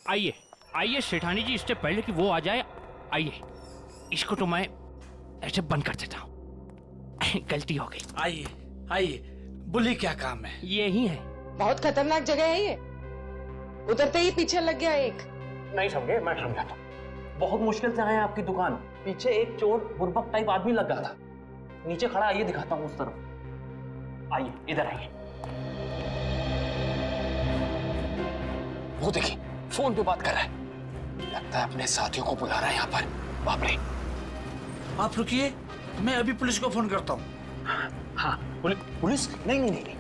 आइए आइए सेठानी जी, इससे पहले कि वो आ जाए, आइए इसको तो मैं ऐसे बंद कर देता हूँ। गलती हो गई। आइए आइए, बोलिए क्या काम है? यही है। बहुत खतरनाक जगह है ये, उतरते ही पीछे लग गया एक। नहीं समझे, मैं समझाता हूँ। बहुत मुश्किल से आए आपकी दुकान, पीछे एक चोर बुर्बक टाइप आदमी लग गया था, नीचे खड़ा। आइए दिखाता हूँ उस तरफ, आइए इधर आइए। वो देखिए फोन पे बात कर रहा है, लगता है अपने साथियों को बुला रहा है यहाँ पर। बाप रे। आप रुकिए, मैं अभी पुलिस को फोन करता हूँ। हाँ पुलिस? नहीं नहीं नहीं।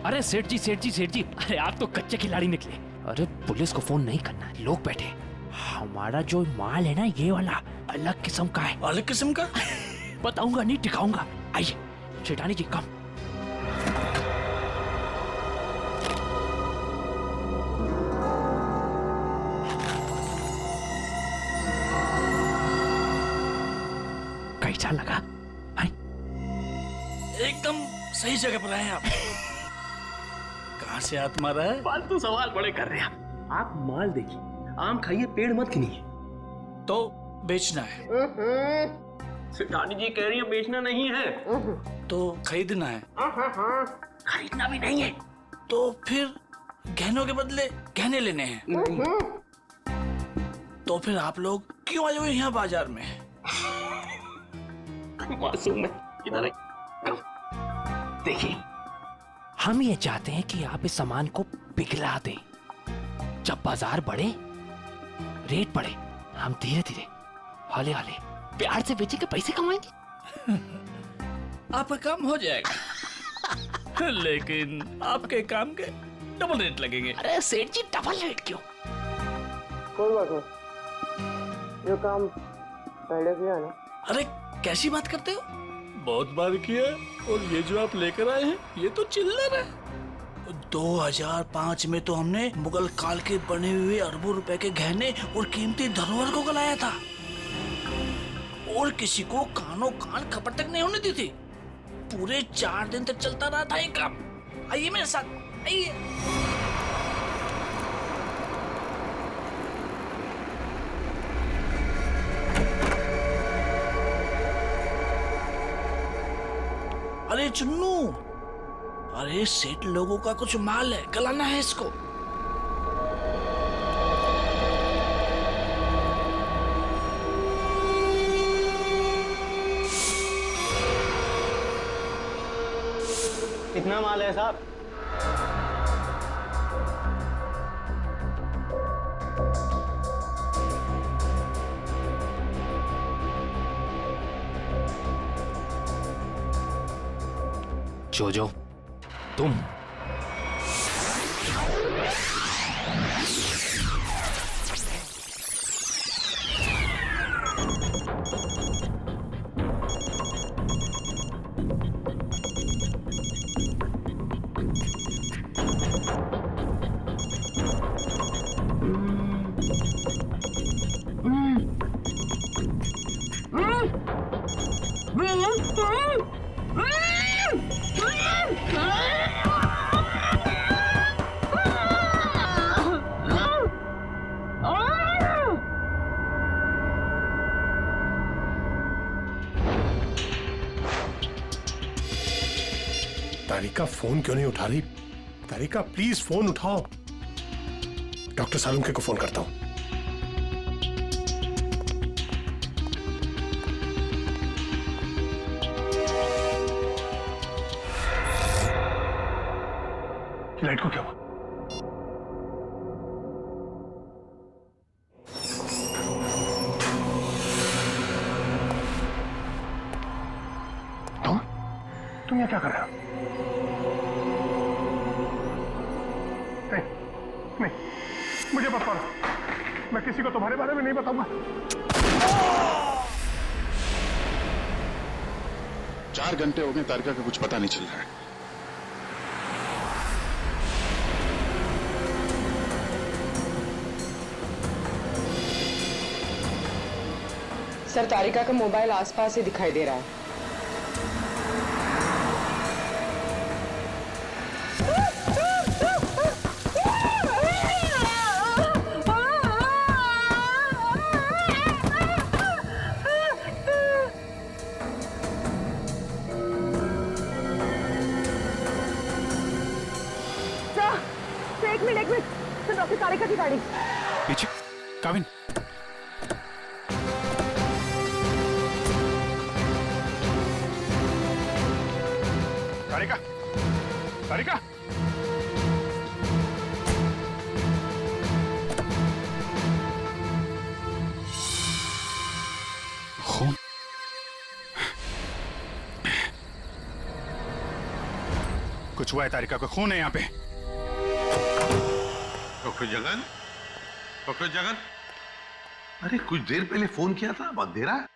अरे सेठ जी, अरे आप तो कच्चे खिलाड़ी निकले। अरे पुलिस को फोन नहीं करना है, लोग बैठे। हमारा जो माल है ना, ये वाला अलग किस्म का है। अलग किस्म का? बताऊंगा नहीं, दिखाऊंगा। आइए सेठानी जी, कम। कैसा लगा? एकदम सही जगह पर आए आप। कहाँ से हाथ मारा है? फालतू सवाल बड़े कर रहे हैं आप। माल देखिए, आम खाइए, पेड़ मत गिनिए। तो बेचना है? सेठानी जी कह रही है बेचना नहीं है। तो खरीदना है? खरीदना भी नहीं है। तो फिर गहनों के बदले गहने लेने हैं? तो फिर आप लोग क्यों आए हुए यहाँ बाजार में? मासूम है, इधर देखिए, हम ये चाहते हैं कि आप इस सामान को पिघला दें। जब बाजार बढ़े, रेट बढ़े, हम धीरे धीरे हौले हौले प्यार से बेचेंगे, पैसे कमाएंगे। आपका काम हो जाएगा। लेकिन आपके काम के डबल रेट लगेंगे। अरे सेठ जी, डबल रेट क्यों? कोई बात नहीं, जो काम पहले किया ना। अरे कैसी बात करते हो? बहुत बार किया, और ये जो आप लेकर आए हैं ये तो चिल्लर है। 2005 में तो हमने मुगल काल के बने हुए अरबों रुपए के गहने और कीमती धरोहर को गलाया था, और किसी को कानों कान खबर तक नहीं होने दी थी। पूरे 4 दिन तक चलता रहा था ये काम। आइए मेरे साथ, आइए। अरे चुन्नू, अरे सेठ लोगों का कुछ माल है, गलाना है इसको। कितना माल है साहब? जोजो, तुम तारिका फोन क्यों नहीं उठा रही? तारिका प्लीज फोन उठाओ। डॉक्टर सालुंके को फोन करता हूं। लाइट को क्या हुआ? तुम यहाँ क्या कर रहे हो? नहीं, मुझे मत मारो, मैं किसी को तुम्हारे बारे में नहीं बताऊंगा। 4 घंटे हो गए, तारिका का कुछ पता नहीं चल रहा है। सर, तारिका का मोबाइल आसपास ही दिखाई दे रहा है। एक मिनट सर, डॉक्टर तारिका की गाड़ी। पीछे काविन। तारिका, तारिका। खून। कुछ हुआ है तारिका को, खून है यहाँ पे। डॉक्टर जगन, डॉक्टर जगन, अरे कुछ देर पहले फोन किया था, अब अंधेरा है,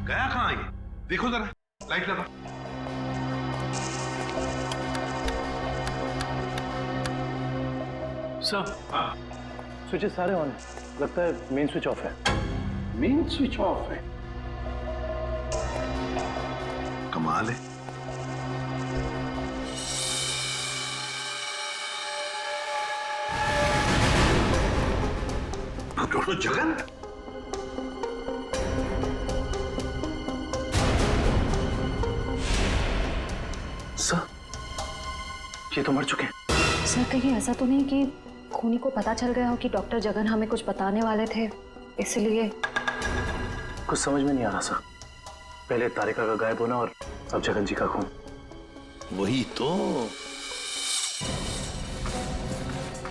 गया कहाँ ये? देखो जरा, लाइट लगा। सर, स्विचेस सारे ऑन है, लगता है मेन स्विच ऑफ है। मेन स्विच ऑफ है, कमाल है। डॉक्टर जगन, सर, ये तो मर चुके हैं। सर कहीं ऐसा तो नहीं कि खूनी को पता चल गया हो कि डॉक्टर जगन हमें कुछ बताने वाले थे, इसलिए? कुछ समझ में नहीं आ रहा सर। पहले तारिका का गायब होना और अब जगन जी का खून। वही तो।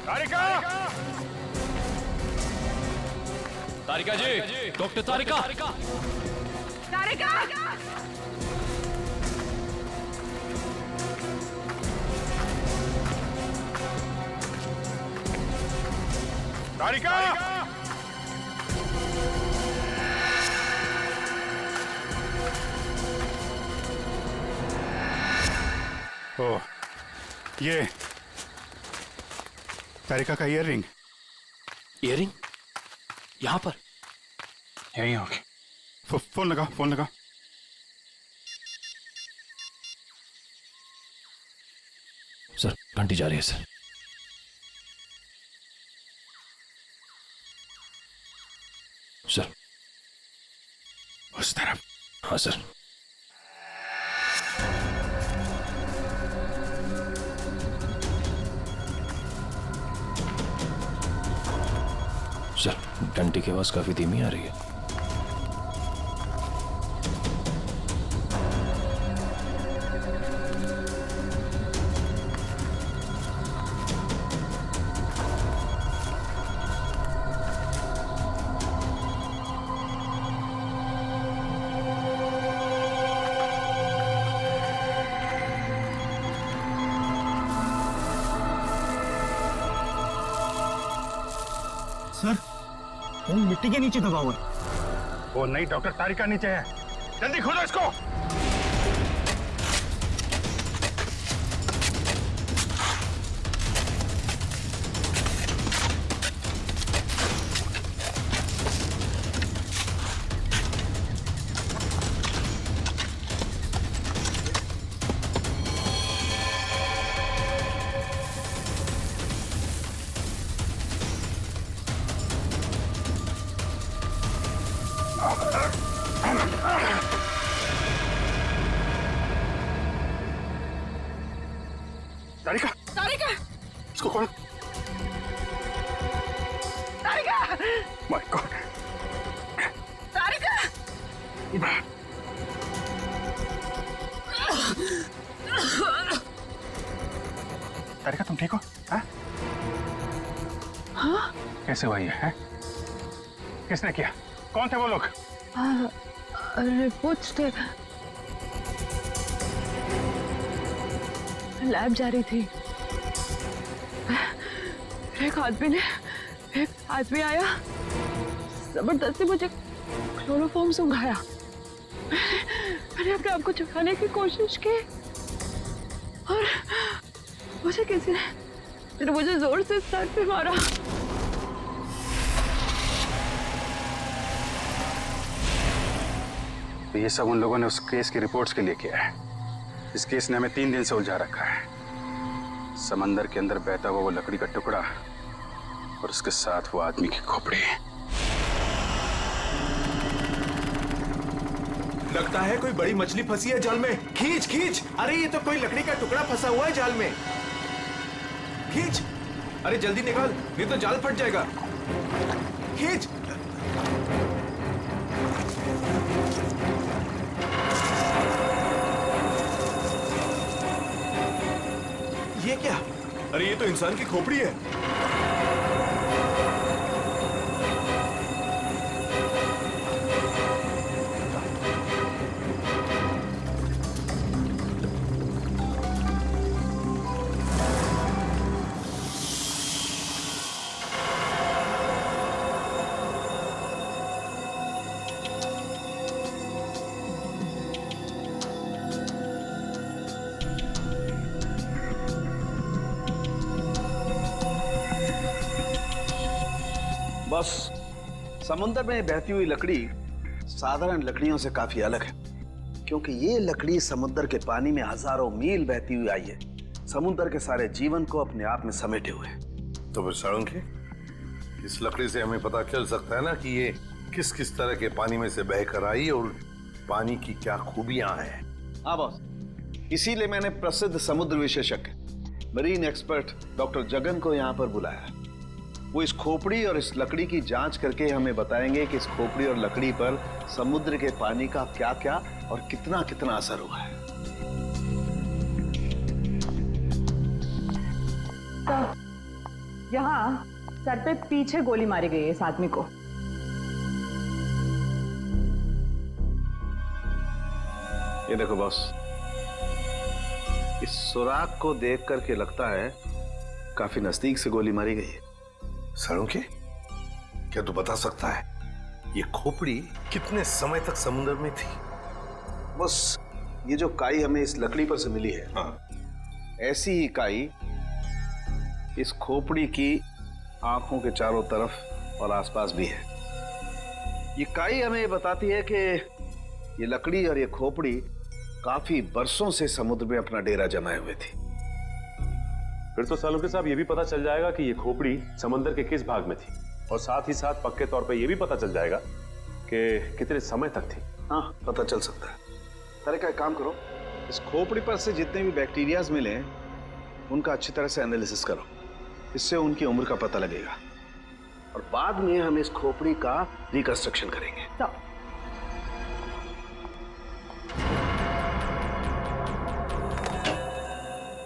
तारिका! तारिका जी, डॉक्टर तारिका। तारिका! तारिका! ओ, ये तारिका का ईयररिंग। इयरिंग यहाँ पर? यहीं होगी। फोन लगा, फोन लगा। सर घंटी जा रही है सर। सर उस तरफ। हाँ सर। सर घंटी की आवाज काफी धीमी आ रही है। सर, वो मिट्टी के नीचे दबा हुआ है। वो नहीं, डॉक्टर तारिका नीचे है। जल्दी खोलो इसको। तारिका! तारिका! इसको खोलो। तारिका! My God! तारिका! तारिका तुम ठीक हो? हाँ? हाँ? कैसे हुआ ये है? किसने किया? कौन थे वो लोग? रिपोर्ट्स थे, लैब जा रही थी। एक आदमी आया, जबरदस्ती मुझे क्लोरोफॉर्म सुंघाया। मैंने अपने आप को छुपाने की कोशिश की और मुझे किसी ने मुझे जोर से सर पे मारा। ये सब उन लोगों ने उस केस की रिपोर्ट्स के लिए किया है। इस केस ने हमें 3 दिन से उलझा रखा है। समंदर के अंदर बहता हुआ वो लकड़ी का टुकड़ा और उसके साथ वो आदमी की खोपड़ी। लगता है कोई बड़ी मछली फंसी है जाल में। खींच खींच! अरे ये तो कोई लकड़ी का टुकड़ा फंसा हुआ है जाल में। खींच! अरे जल्दी निकाल, नहीं तो जाल फट जाएगा। खींच। ये क्या? अरे ये तो इंसान की खोपड़ी है। बस समुद्र में बहती हुई लकड़ी साधारण लकड़ियों से काफी अलग है, क्योंकि ये लकड़ी समुद्र के पानी में हजारों मील बहती हुई आई है, समुद्र के सारे जीवन को अपने आप में समेटे हुए। तो फिर साळुंखे, इस लकड़ी से हमें पता चल सकता है ना कि ये किस किस तरह के पानी में से बहकर आई और पानी की क्या खूबियां हैं। हाँ बॉस, इसीलिए मैंने प्रसिद्ध समुद्र विशेषज्ञ मरीन एक्सपर्ट डॉक्टर जगन को यहाँ पर बुलाया। वो इस खोपड़ी और इस लकड़ी की जांच करके हमें बताएंगे कि इस खोपड़ी और लकड़ी पर समुद्र के पानी का क्या क्या और कितना कितना असर हुआ है। तो यहाँ सर पे पीछे गोली मारी गई है इस आदमी को। ये देखो बॉस, इस सुराग को देख करके लगता है काफी नजदीक से गोली मारी गई है। साळुंखे, क्या तू बता सकता है ये खोपड़ी कितने समय तक समुद्र में थी? बस ये जो काई हमें इस लकड़ी पर से मिली है, ऐसी ही काई इस खोपड़ी की आंखों के चारों तरफ और आसपास भी है। ये काई हमें ये बताती है कि ये लकड़ी और ये खोपड़ी काफी बरसों से समुद्र में अपना डेरा जमाए हुए थी। फिर तो साळुंखे साहब ये भी पता चल जाएगा कि ये खोपड़ी समुद्र के किस भाग में थी, और साथ ही साथ पक्के तौर पे ये भी पता चल जाएगा कि कितने समय तक थी। हाँ, पता चल सकता है। अरे का काम करो, इस खोपड़ी पर से जितने भी बैक्टीरियाज मिले उनका अच्छी तरह से एनालिसिस करो, इससे उनकी उम्र का पता लगेगा और बाद में हम इस खोपड़ी का रिकंस्ट्रक्शन करेंगे।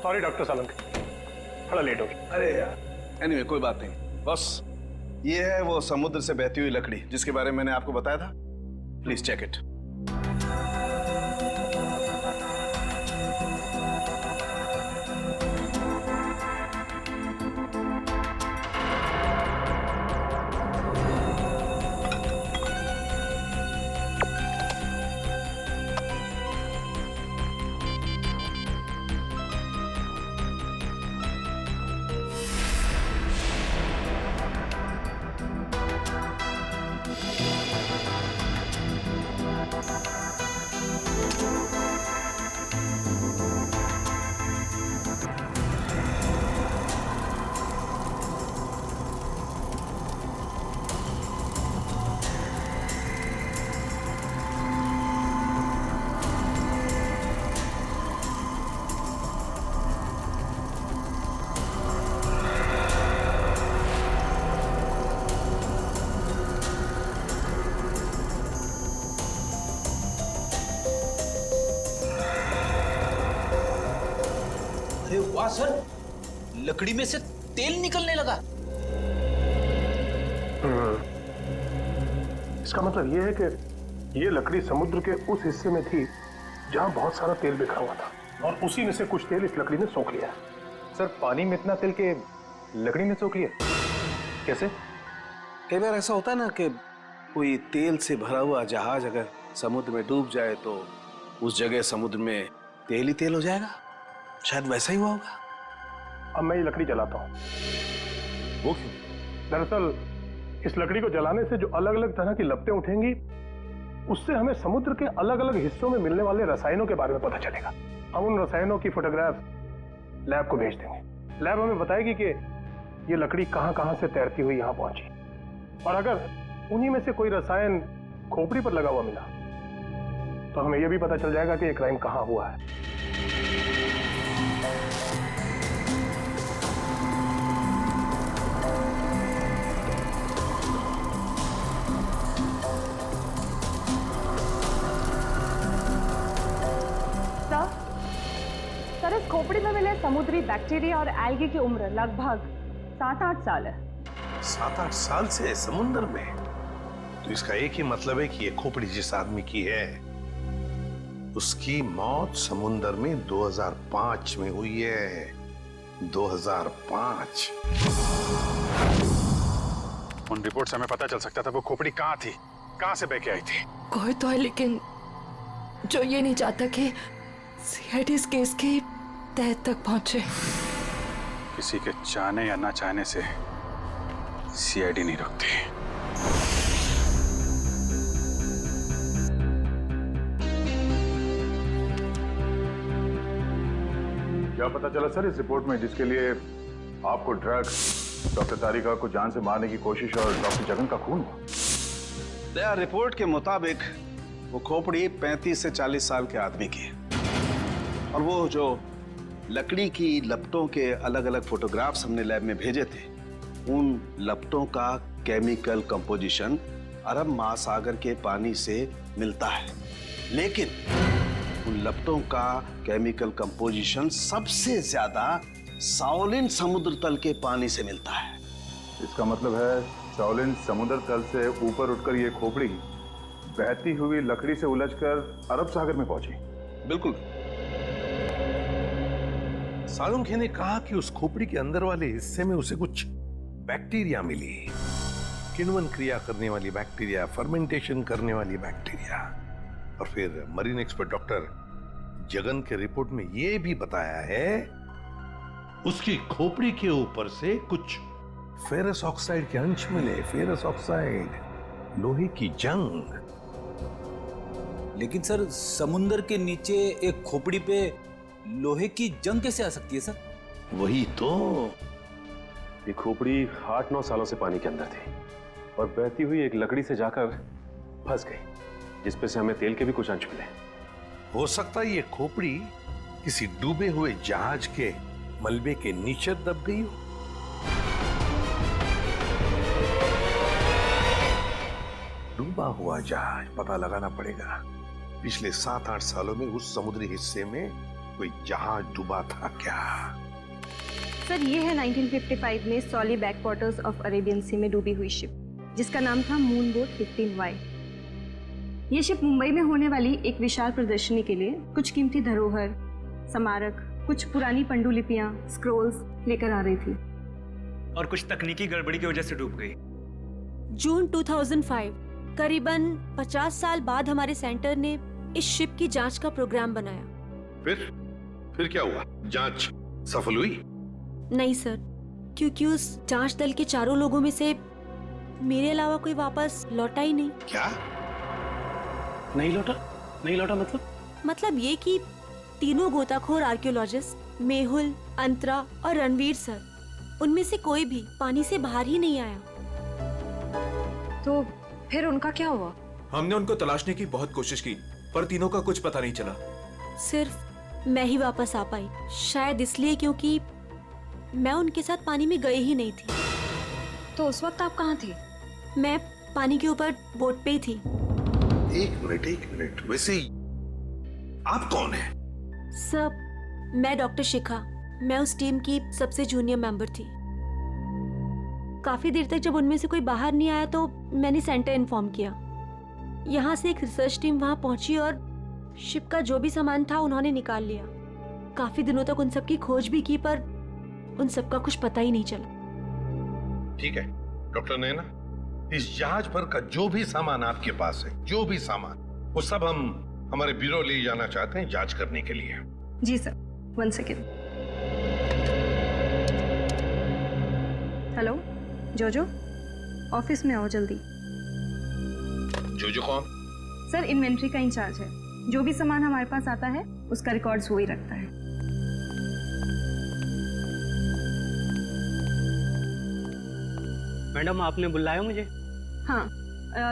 सॉरी डॉक्टर साळुंखे, थोड़ा लेट हो गया। अरे यार, एनीवे कोई बात नहीं। बस ये है वो समुद्र से बहती हुई लकड़ी जिसके बारे में मैंने आपको बताया था। Please check it. अरे वाह सर, लकड़ी में से तेल निकलने लगा। इसका मतलब ये है कि ये लकड़ी समुद्र के उस हिस्से में थी जहां बहुत सारा तेल बिखरा हुआ था, और उसी में से कुछ तेल इस लकड़ी ने सोख लिया। सर पानी में इतना तेल के लकड़ी ने सोख लिया, कैसे? कई बार ऐसा होता है ना कि कोई तेल से भरा हुआ जहाज अगर समुद्र में डूब जाए तो उस जगह समुद्र में तेल ही तेल हो जाएगा। शायद वैसा ही हुआ होगा। अब मैं ये लकड़ी जलाता हूँ। वो क्यों? दरअसल इस लकड़ी को जलाने से जो अलग अलग तरह की लपटें उठेंगी, उससे हमें समुद्र के अलग अलग हिस्सों में मिलने वाले रसायनों के बारे में पता चलेगा। हम उन रसायनों की फोटोग्राफ लैब को भेज देंगे। लैब हमें बताएगी कि ये लकड़ी कहां कहां से तैरती हुई यहां पहुंची, और अगर उन्हीं में से कोई रसायन खोपड़ी पर लगा हुआ मिला तो हमें यह भी पता चल जाएगा कि ये क्राइम कहां हुआ है। समुद्री बैक्टीरिया और एल्गी की उम्र लगभग 7-8 साल है। 7-8 साल से समुद्र में? तो इसका एक ही मतलब है कि ये खोपड़ी जिस आदमी की है उसकी मौत समुद्र में 2005 में हुई है। 2005। उन रिपोर्ट से हमें पता चल सकता था वो खोपड़ी कहाँ थी, कहाँ से बह के आई थी। कोई तो है लेकिन जो ये नहीं चाहता कि सीआईडी इस केस की तह तक पहुंचे। किसी के चाहने या ना चाहने से सीआईडी नहीं रुकती। क्या पता चला सर इस रिपोर्ट में, जिसके लिए आपको ड्रग्स, डॉक्टर तारिका को जान से मारने की कोशिश और डॉक्टर जगन का खून हुआ? रिपोर्ट के मुताबिक वो खोपड़ी 35 से 40 साल के आदमी की है और वो जो लकड़ी की लपटों के अलग अलग फोटोग्राफ्स हमने लैब में भेजे थे, उन लपटों का केमिकल कंपोजिशन अरब महासागर के पानी से मिलता है, लेकिन उन लपटों का केमिकल कंपोजिशन सबसे ज्यादा शाओलिन समुद्र तल के पानी से मिलता है। इसका मतलब है शाओलिन समुद्र तल से ऊपर उठकर ये खोपड़ी बहती हुई लकड़ी से उलझकर अरब सागर में पहुंची। बिल्कुल। सालुंखे ने कहा कि उस खोपड़ी के अंदर वाले हिस्से में उसे कुछ बैक्टीरिया मिली, किण्वन क्रिया करने वाली बैक्टीरिया, फर्मेंटेशन करने वाली बैक्टीरिया। और फिर मरीन एक्सपर्ट डॉक्टर जगन के रिपोर्ट में यह भी बताया है उसकी खोपड़ी के ऊपर से कुछ फेरस ऑक्साइड के अंश मिले। फेरस ऑक्साइड, लोहे की जंग। लेकिन सर समुंदर के नीचे एक खोपड़ी पे लोहे की जंग कैसे आ सकती है सर? वही तो। ये खोपड़ी 8-9 सालों से पानी के अंदर थी और बहती हुई एक लकड़ी से जाकर फंस गई, जिसपे से हमें तेल के भी कुछ अंश मिले। हो सकता है ये खोपड़ी किसी डूबे हुए जहाज के मलबे के नीचे दब गई हो। डूबा हुआ जहाज, पता लगाना पड़ेगा पिछले 7-8 सालों में उस समुद्री हिस्से में कोई जहाज डूबा था क्या? सर ये है 1955 में सॉली बैकवाटर्स ऑफ अरेबियन सी में डूबी हुई शिप, जिसका नाम था मून बोट 15Y। ये शिप मुंबई में होने वाली एक विशाल प्रदर्शनी के लिए कुछ कीमती धरोहर, स्मारक, कुछ पुरानी पंडुलिपियां, स्क्रोल्स लेकर आ रही थी और कुछ तकनीकी गड़बड़ी की वजह से डूब गई। जून 2005, करीबन 50 साल बाद हमारे सेंटर ने इस शिप की जांच का प्रोग्राम बनाया। फिर क्या हुआ? जांच सफल हुई? नहीं सर, क्योंकि उस जांच दल के चारों लोगों में से मेरे अलावा कोई वापस लौटा ही नहीं। क्या? नहीं लौटा मतलब ये कि तीनों गोताखोर आर्कियोलॉजिस्ट मेहुल, अंतरा और रणवीर सर, उनमें से कोई भी पानी से बाहर ही नहीं आया। तो फिर उनका क्या हुआ? हमने उनको तलाशने की बहुत कोशिश की पर तीनों का कुछ पता नहीं चला। सिर्फ मैं ही वापस आ पाई, शायद इसलिए क्योंकि मैं उनके साथ पानी में गई ही नहीं थी। तो उस वक्त आप कहाँ थे? मैं पानी के ऊपर बोट पे ही थी। एक मिनट, वैसे आप कौन है? सब, मैं डॉक्टर शिखा, मैं उस टीम की सबसे जूनियर मेंबर थी। काफी देर तक जब उनमें से कोई बाहर नहीं आया तो मैंने सेंटर इन्फॉर्म किया। यहाँ से एक रिसर्च टीम वहां पहुंची और शिप का जो भी सामान था उन्होंने निकाल लिया। काफी दिनों तक उन सबकी खोज भी की पर उन सबका कुछ पता ही नहीं चला। ठीक है डॉक्टर नैना, इस जहाज पर का जो भी सामान आपके पास है, जो भी सामान, वो सब हम हमारे ब्यूरो ले जाना चाहते हैं जांच करने के लिए। जी सर, 1 सेकेंड। हेलो जोजो, ऑफिस में आओ जल्दी। जोजो कौन? सर इन्वेंट्री का इंचार्ज है, जो भी सामान हमारे पास आता है उसका रिकॉर्ड्स वो ही रखता है। मैडम आपने बुलाया मुझे? हाँ,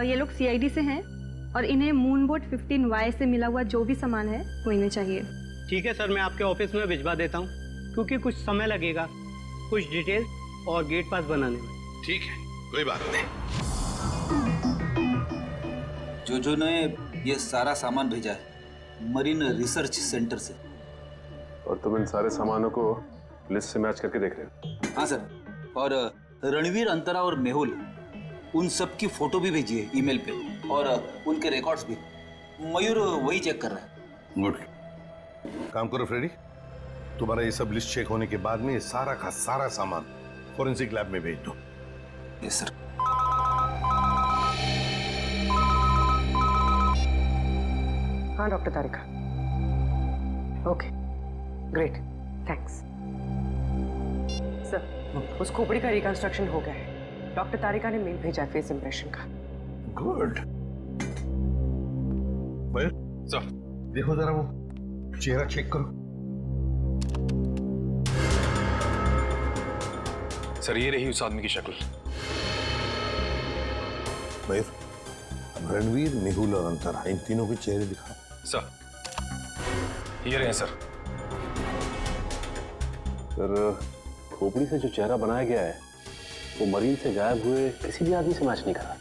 ये लोग सीआईडी से हैं और इन्हें मून बोट 15Y से मिला हुआ जो भी सामान है वो इन्हें चाहिए। ठीक है सर, मैं आपके ऑफिस में भिजवा देता हूँ, क्योंकि कुछ समय लगेगा कुछ डिटेल और गेट पास बनाने में। ठीक है, कोई बात नहीं। जो ने ये सारा सामान भेजा है मरीन रिसर्च सेंटर से। और तुम इन सारे सामानों को लिस्ट से मैच करके देख रहे हो? हाँ सर, और रणवीर, अंतरा और मेहुल, उन सब की फोटो भी भेजी है ईमेल पे, और उनके रिकॉर्ड्स भी। मयूर वही चेक कर रहा है। गुड, काम करो फ्रेडी, तुम्हारा ये सब लिस्ट चेक होने के बाद में ये सारा का सारा सामान फोरेंसिक लैब में भेज दो। Yes sir. हाँ डॉक्टर तारिका, ओके ग्रेट, थैंक्स सर। उस खोपड़ी का रिकंस्ट्रक्शन हो गया है। डॉक्टर तारिका ने मेल भेजा फेस इंप्रेशन का। गुड। मयूर सर, देखो जरा वो चेहरा चेक करो। सर ये रही उस आदमी की शक्ल। मयूर, रणवीर, मेहुल और अंतरा, इन तीनों के चेहरे दिखा। सर ये रहे सर। सर खोपड़ी से जो चेहरा बनाया गया है वो मरीन से गायब हुए किसी भी आदमी से मैच नहीं करा।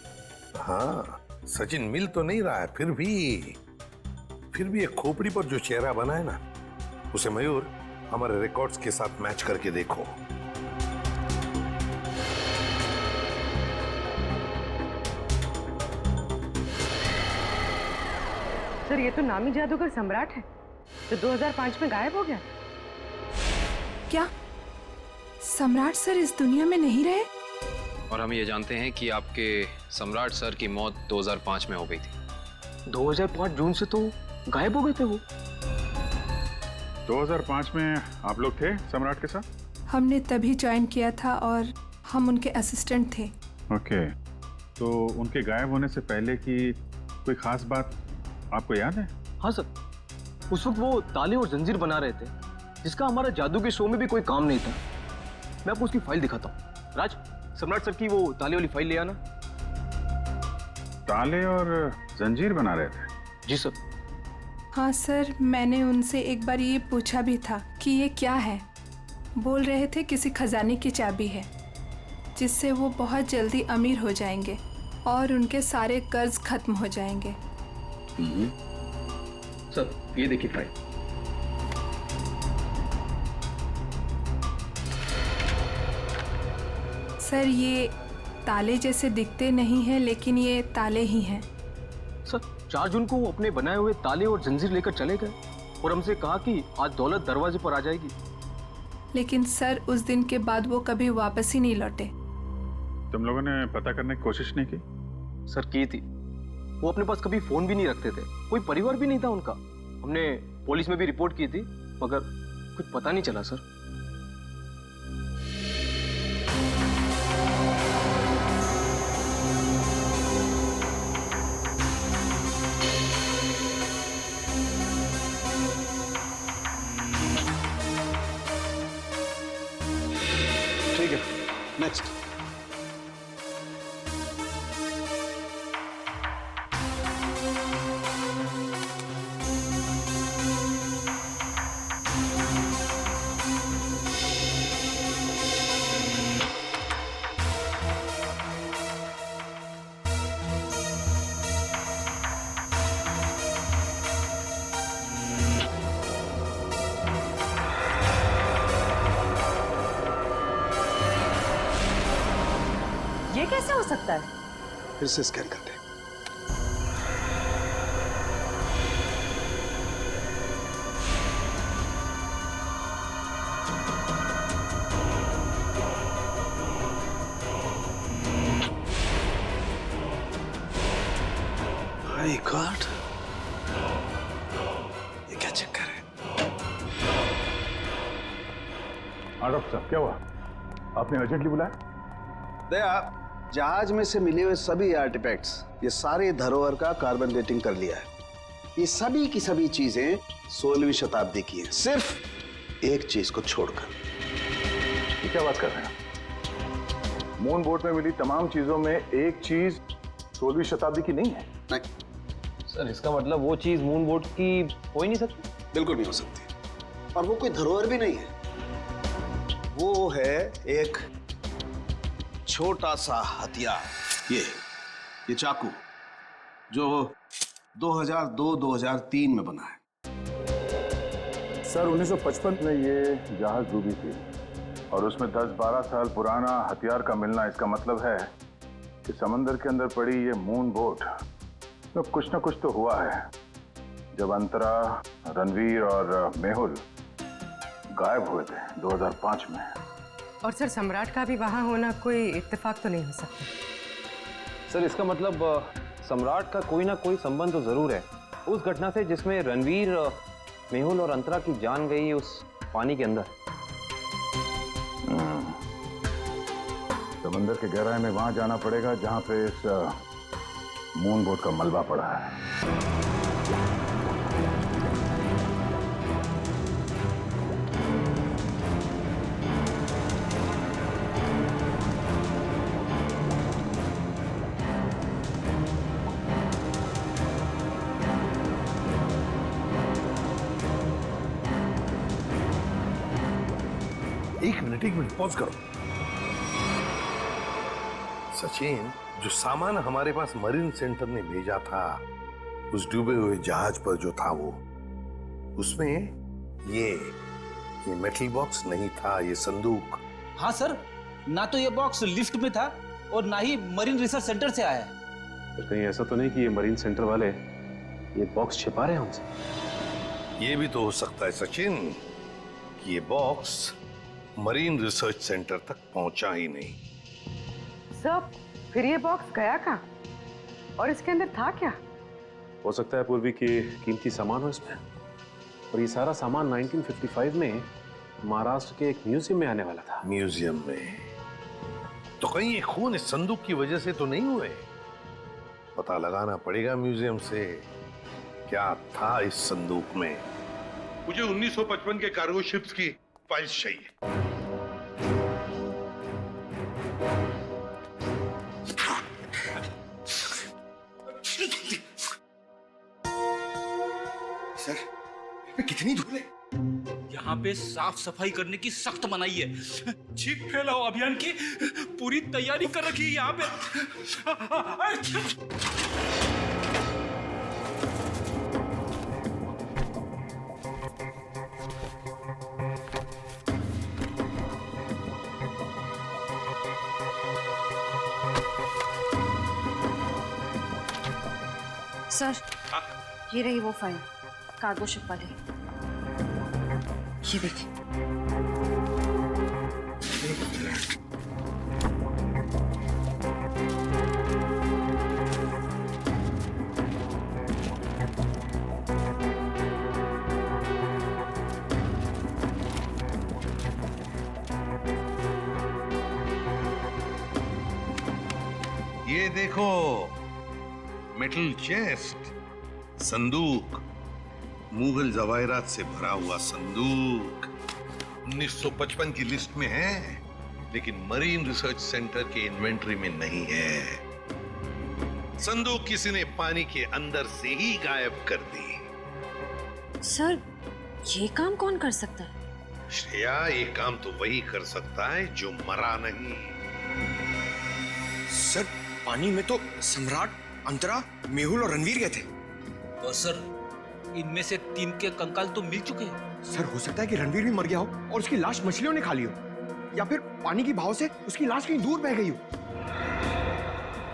हाँ, सचिन मिल तो नहीं रहा है, फिर भी एक खोपड़ी पर जो चेहरा बना है ना, उसे मयूर हमारे रिकॉर्ड्स के साथ मैच करके देखो। सर ये तो नामी जादूगर सम्राट है जो 2005 में गायब हो गया। क्या सम्राट सर इस दुनिया में नहीं रहे? और हम ये जानते हैं कि आपके सम्राट सर की मौत 2005 में हो गई थी। 2005 जून से तो गायब हो गए थे वो। 2005 में आप लोग थे सम्राट के साथ? हमने तभी ज्वाइन किया था और हम उनके असिस्टेंट थे। ओके, तो उनके गायब होने से पहले की कोई खास बात आपको याद है? हाँ सर, उस वक्त वो ताले और जंजीर बना रहे थे जिसका हमारा जादू के शो में भी कोई काम नहीं था। मैं आपको उसकी फाइल दिखाता हूँ। राज, सम्राट सर की वो ताले वाली फाइल ले आना। ताले और जंजीर बना रहे थे? जी सर। हाँ सर, मैंने उनसे एक बार ये पूछा भी था कि ये क्या है। बोल रहे थे किसी खजाने की चाबी है जिससे वो बहुत जल्दी अमीर हो जाएंगे और उनके सारे कर्ज खत्म हो जाएंगे। सर ये देखिए फाइल। सर ये ताले जैसे दिखते नहीं हैं, लेकिन ये ताले ही हैं। सर 4 जून को वो अपने बनाए हुए ताले और जंजीर लेकर चले गए और हमसे कहा कि आज दौलत दरवाजे पर आ जाएगी। लेकिन सर उस दिन के बाद वो कभी वापस ही नहीं लौटे। तुम लोगों ने पता करने की कोशिश नहीं की? सर की थी। वो अपने पास कभी फोन भी नहीं रखते थे, कोई परिवार भी नहीं था उनका। हमने पुलिस में भी रिपोर्ट की थी मगर कुछ पता नहीं चला सर। ठीक है, नेक्स्ट। ये कैसे हो सकता है? फिर से स्कैन करते हैं। माय गॉड, ये क्या चक्कर है? हाँ डॉक्टर साहब, क्या हुआ? आपने अर्जेंटली बुलाया? दया, जहाज में से मिले हुए सभी आर्टिफैक्ट्स, ये सारे धरोहर का कार्बन डेटिंग कर लिया है। ये सभी की सभी चीजें 16वीं शताब्दी की हैं, सिर्फ एक चीज को छोड़कर। ये क्या बात कर रहे हैं? मून बोट में मिली तमाम चीजों में एक चीज 16वीं शताब्दी की नहीं है? नहीं सर, इसका मतलब वो चीज मून बोट की हो ही नहीं सकती। बिल्कुल नहीं हो सकती, और वो कोई धरोहर भी नहीं है। वो है एक छोटा सा हथियार। ये चाकू जो 2002-2003 में बना है। सर 1955 में ये जहाज डूबी थी और उसमें 10-12 साल पुराना हथियार का मिलना, इसका मतलब है कि समंदर के अंदर पड़ी ये मून बोट तो कुछ ना कुछ तो हुआ है। जब अंतरा, रणवीर और मेहुल गायब हुए थे 2005 में। और सर सम्राट का भी वहां होना कोई इत्तेफाक तो नहीं हो सकता। सर इसका मतलब सम्राट का कोई ना कोई संबंध तो जरूर है उस घटना से जिसमें रणवीर, मेहुल और अंतरा की जान गई उस पानी के अंदर। समंदर के गहराई में वहां जाना पड़ेगा जहां पे इस मून बोट का मलबा पड़ा है। एक मिनट पॉज करो। सचिन, जो सामान हमारे पास मरीन सेंटर ने भेजा था उस डूबे हुए जहाज पर जो था वो, उसमें ये मेटल बॉक्स नहीं था, ये संदूक। हाँ सर, ना तो ये बॉक्स लिफ्ट में था और ना ही मरीन रिसर्च सेंटर से आया है। तो कहीं ऐसा तो नहीं कि ये मरीन सेंटर वाले ये बॉक्स छिपा रहे हैं हमसे? ये भी तो हो सकता है सचिन कि ये बॉक्स मरीन रिसर्च सेंटर तक पहुंचा ही नहीं। सब फिर ये बॉक्स गया कहाँ और इसके अंदर था क्या? हो सकता है पूर्वी कि कीमती सामान हो इसमें, और ये सारा सामान 1955 में महाराष्ट्र के एक म्यूजियम में आने वाला था। म्यूजियम में? तो कहीं ये खून इस संदूक की वजह से तो नहीं हुए? पता लगाना पड़ेगा म्यूजियम से क्या था इस संदूक में। मुझे 1955 के कार्गो शिप्स की फाइल्स चाहिए। सर, कितनी धूल है? यहाँ पे साफ सफाई करने की सख्त मनाही है। चीख फैलाओ अभियान की पूरी तैयारी कर रखी है यहाँ पे। सर, ये रही वो फाइल कार्गो शिप वाली। ये देखिए। ये देखो, मेटल चेस्ट, संदूक, मुगल जवाहरात से भरा हुआ संदूक 1955 की लिस्ट में है, लेकिन मरीन रिसर्च सेंटर के इन्वेंटरी में नहीं है। संदूक किसी ने पानी के अंदर से ही गायब कर दी। सर, ये काम कौन कर सकता है? श्रेया, ये काम तो वही कर सकता है जो मरा नहीं। सर, पानी में तो सम्राट, अंतरा, मेहुल और रणवीर गए थे। और सर, इनमें से 3 के कंकाल तो मिल चुके हैं। सर, हो सकता है कि रणवीर भी मर गया हो और उसकी लाश मछलियों ने खा ली हो, या फिर पानी की बहाव से उसकी लाश कहीं दूर बह गई हो।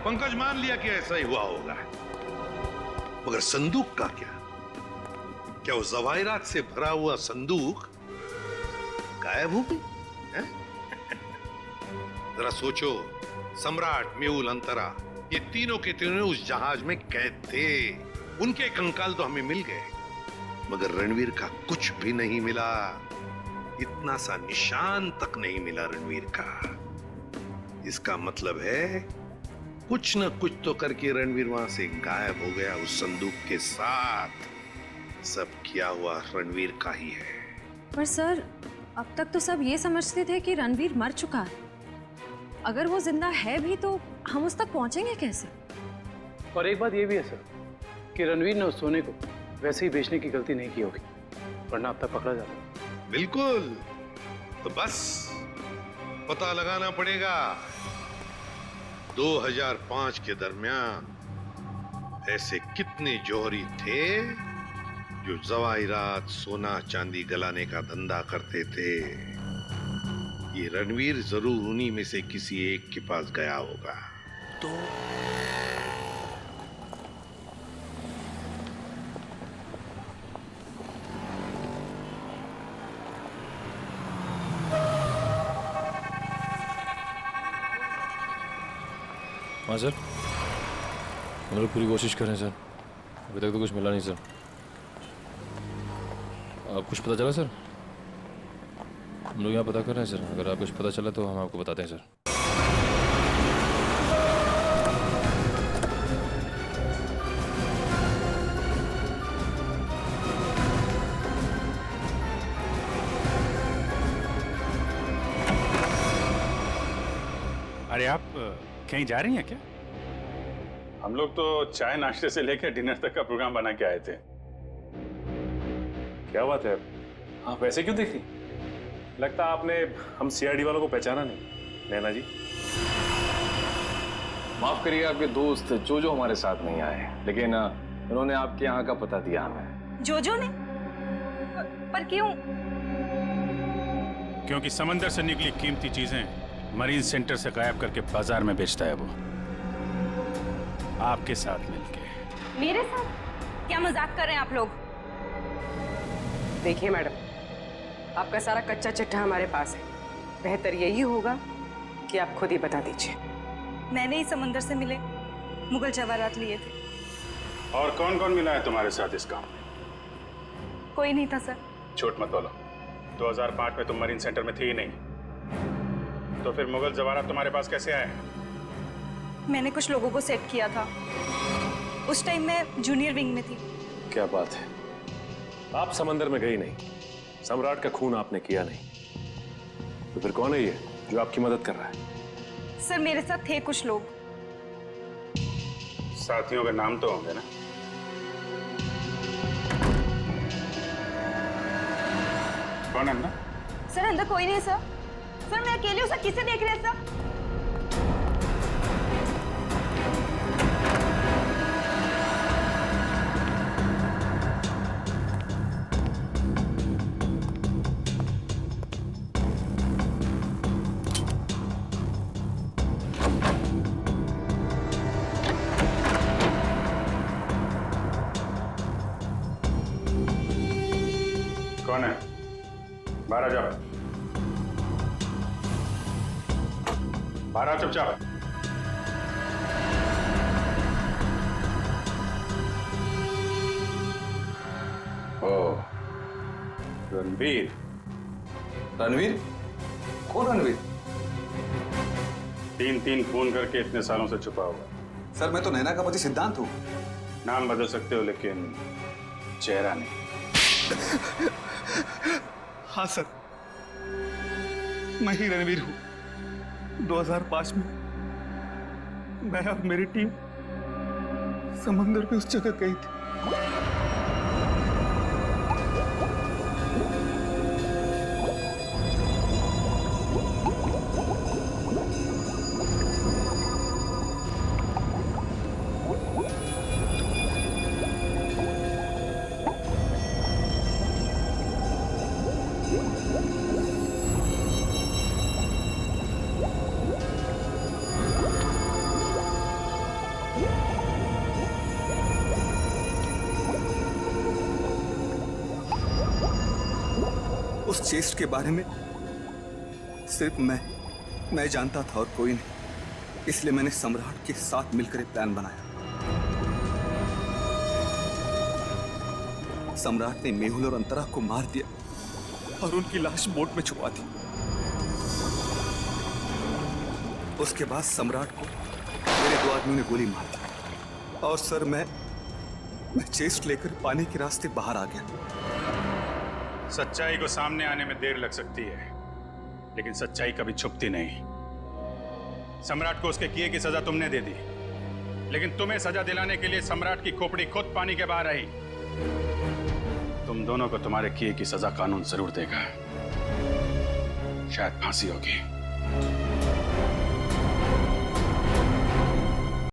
पंकज मान लिया कि ऐसा ही हुआ होगा, मगर संदूक का क्या? क्या वो जवाहिरात से भरा हुआ संदूक गायब हो गई? जरा सोचो, सम्राट, मेहुल, अंतरा, ये तीनों के तीनों उस जहाज में कैद थे। उनके कंकाल तो हमें मिल गए, मगर रणवीर का कुछ भी नहीं मिला। इतना सा निशान तक नहीं मिला रणवीर का। इसका मतलब है कुछ न कुछ तो करके रणवीर वहां से गायब हो गया उस संदूक के साथ। सब किया हुआ रणवीर का ही है। पर सर, अब तक तो सब ये समझते थे कि रणवीर मर चुका है। अगर वो जिंदा है भी तो हम उस तक पहुंचेंगे कैसे? और एक बात ये भी है सर कि रणवीर ने उस सोने को वैसे ही बेचने की गलती नहीं की होगी, वरना अब तक पकड़ा जाता। बिल्कुल, तो बस पता लगाना पड़ेगा 2005 के दरमियान ऐसे कितने जौहरी थे जो जवाहिरात सोना चांदी गलाने का धंधा करते थे। ये रणवीर जरूर उन्हीं में से किसी एक के पास गया होगा। तो हाँ सर, हम लोग पूरी कोशिश कर रहे हैं सर। अभी तक तो कुछ मिला नहीं सर। आप कुछ पता चला सर? हम लोग यहाँ पता कर रहे हैं सर। अगर आप कुछ पता चला तो हम आपको बताते हैं सर। अरे आप कहीं जा रही हैं क्या? हम लोग तो चाय नाश्ते से लेकर डिनर तक का प्रोग्राम बना के आए थे। क्या बात है, आप ऐसे क्यों देख रही? लगता आपने हम सीआईडी वालों को पहचाना नहीं। नैना जी, माफ करिए, आपके दोस्त जो हमारे साथ नहीं आए, लेकिन उन्होंने आपके यहाँ का पता दिया हमें। जोजो ने? पर क्यों? क्योंकि समंदर से निकली कीमती चीजें मरीन सेंटर से गायब करके बाजार में बेचता है वो, आपके साथ मिलके। मेरे साथ? क्या मजाक कर रहे हैं आप लोग? देखिए मैडम, आपका सारा कच्चा चिट्ठा हमारे पास है। बेहतर यही होगा कि आप खुद ही बता दीजिए। मैंने ही समंदर से मिले मुगल जवाहरात लिए थे। और कौन कौन मिला है तुम्हारे साथ इस काम में? कोई नहीं था सर। झूठ मत बोलो। 2005 में तुम मरीन सेंटर में थी ही नहीं, तो फिर मुगल जवाहरात तुम्हारे पास कैसे आए? मैंने कुछ लोगों को सेट किया था। उस टाइम मैं जूनियर विंग में थी। क्या बात है, आप समंदर में गई नहीं, सम्राट का खून आपने किया नहीं, तो फिर कौन है ये जो आपकी मदद कर रहा है? सर मेरे साथ थे कुछ लोग। साथियों के नाम तो होंगे ना? कौन है अंदर? सर अंदर कोई नहीं सर। सर मैं अकेली हूँ सर, किसे देख रहे हैं सर? कौन है? बाहर आ जाओ। बाहर आ चुपचाप। ओह, रणवीर। रणवीर? कौन रणवीर? 3 खून करके इतने सालों से छुपा हुआ। सर मैं तो नैना का पति सिद्धांत हूँ। नाम बदल सकते हो लेकिन चेहरा नहीं। हाँ सर, मैं ही रणवीर हूँ। 2005 में मैं और मेरी टीम समंदर पे उस जगह गई थी। उस चेस्ट के बारे में सिर्फ मैं जानता था और कोई नहीं, इसलिए मैंने सम्राट के साथ मिलकर एक प्लान बनाया। सम्राट ने मेहुल और अंतरा को मार दिया और उनकी लाश बोट में छुपा दी। उसके बाद सम्राट को मेरे 2 आदमियों ने गोली मार दी और सर मैं चेस्ट लेकर पानी के रास्ते बाहर आ गया। सच्चाई को सामने आने में देर लग सकती है, लेकिन सच्चाई कभी छुपती नहीं। सम्राट को उसके किए की सजा तुमने दे दी, लेकिन तुम्हें सजा दिलाने के लिए सम्राट की खोपड़ी खुद पानी के बाहर आई। तुम दोनों को तुम्हारे किए की सजा कानून जरूर देगा, शायद फांसी होगी।